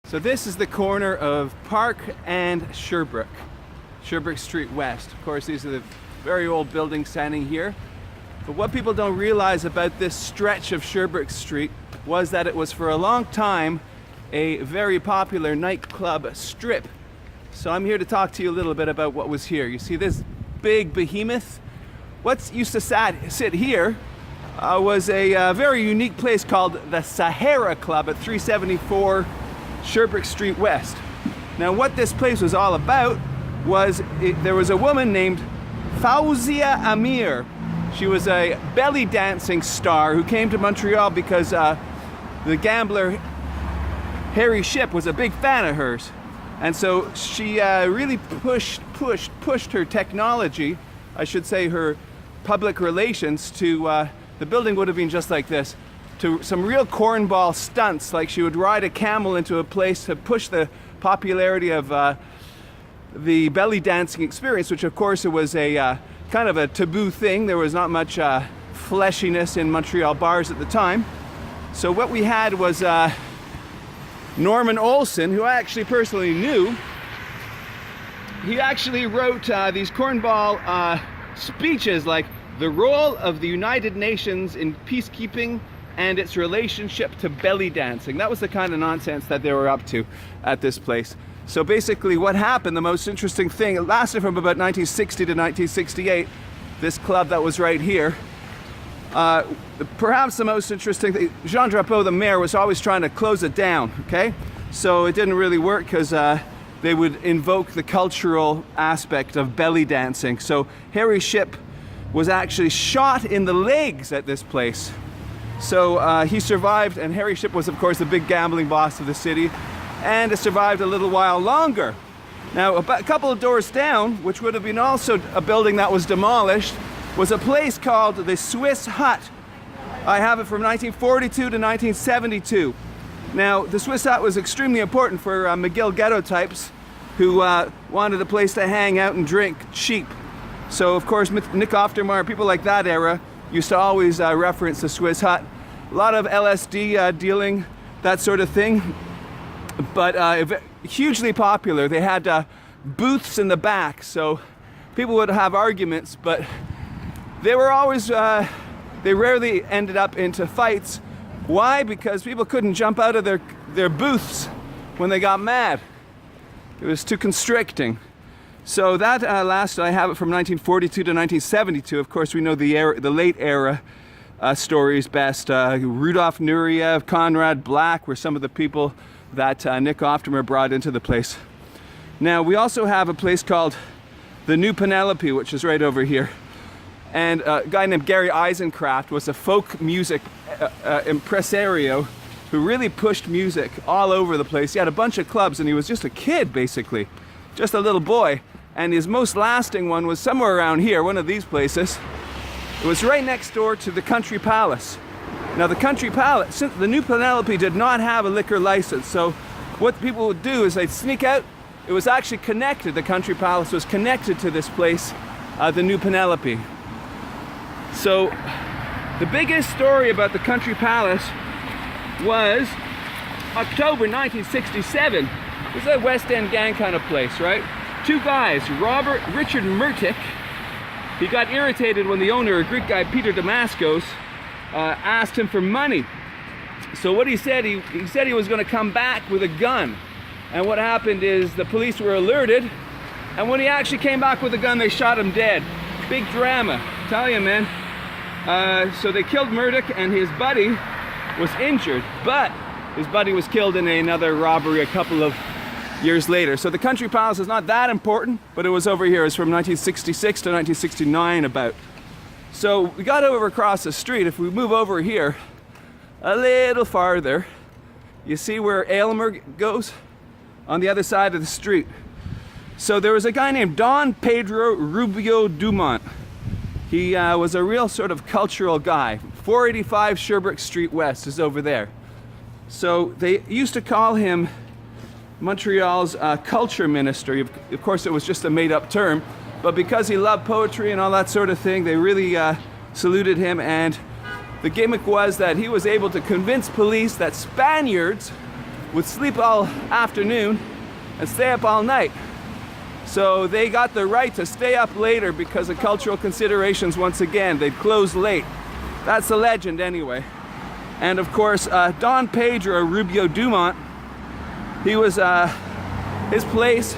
So this is the corner of Park and Sherbrooke, Sherbrooke Street West. Of course, these are the very old buildings standing here. But what people don't realize about this stretch of Sherbrooke Street was that it was for a long time a very popular nightclub strip. So I'm here to talk to you a little bit about what was here. You see this big behemoth? What used to sit here was a very unique place called the Sahara Club at 374 Sherbrooke Street West. Now what this place was all about was there was a woman named Fauzia Amir. She was a belly dancing star who came to Montreal because the gambler Harry Shipp was a big fan of hers. And so she really pushed her technology, I should say her public relations, to the building would have been just like this, to some real cornball stunts, like she would ride a camel into a place to push the popularity of the belly dancing experience, which of course it was a kind of a taboo thing. There was not much fleshiness in Montreal bars at the time. So what we had was Norman Olson, who I actually personally knew. He actually wrote these cornball speeches like the role of the United Nations in peacekeeping and its relationship to belly dancing. That was the kind of nonsense that they were up to at this place. So basically what happened, the most interesting thing, it lasted from about 1960 to 1968, this club that was right here. Perhaps the most interesting thing, Jean Drapeau, the mayor, was always trying to close it down, okay? So it didn't really work because they would invoke the cultural aspect of belly dancing. So Harry Shipp was actually shot in the legs at this place. So he survived, and Harry Shipp was of course the big gambling boss of the city, and it survived a little while longer. Now a couple of doors down, which would have been also a building that was demolished, was a place called the Swiss Hut. I have it from 1942 to 1972. Now the Swiss Hut was extremely important for McGill ghetto types who wanted a place to hang out and drink cheap. So of course Nick Oftermeyer, people like that era, used to always reference the Swiss Hut. A lot of LSD dealing, that sort of thing, but hugely popular. They had booths in the back, so people would have arguments, but they were always, they rarely ended up into fights. Why? Because people couldn't jump out of their booths when they got mad. It was too constricting. So that lasted, I have it from 1942 to 1972. Of course, we know the late era stories best. Rudolf Nureyev, Conrad Black were some of the people that Nick Oftermeyer brought into the place. Now, we also have a place called the New Penelope, which is right over here. And a guy named Gary Eisencraft was a folk music impresario who really pushed music all over the place. He had a bunch of clubs, and he was just a kid, basically. Just a little boy. And his most lasting one was somewhere around here, one of these places. It was right next door to the Country Palace. Now the Country Palace, since the New Penelope did not have a liquor license, so what people would do is they'd sneak out. It was actually connected, the Country Palace was connected to this place, the New Penelope. So the biggest story about the Country Palace was October 1967. This is a West End gang kind of place, right? Two guys, Richard Murtick, he got irritated when the owner, a Greek guy, Peter Damascos, asked him for money. So what he said, he said he was going to come back with a gun. And what happened is the police were alerted, and when he actually came back with a gun, they shot him dead. Big drama, tell you, man. So they killed Murtick, and his buddy was injured, but his buddy was killed in another robbery a couple of years later. So the Country Palace is not that important, but it was over here. It's from 1966 to 1969 about. So we got over across the street. If we move over here a little farther, you see where Aylmer goes? On the other side of the street. So there was a guy named Don Pedro Rubio Dumont. He was a real sort of cultural guy. 485 Sherbrooke Street West is over there. So they used to call him Montreal's culture minister. Of course, it was just a made-up term, but because he loved poetry and all that sort of thing, they really saluted him, and the gimmick was that he was able to convince police that Spaniards would sleep all afternoon and stay up all night. So they got the right to stay up later because of cultural considerations. Once again, they'd close late. That's the legend anyway. And of course, Don Pedro Rubio Dumont, he was, his place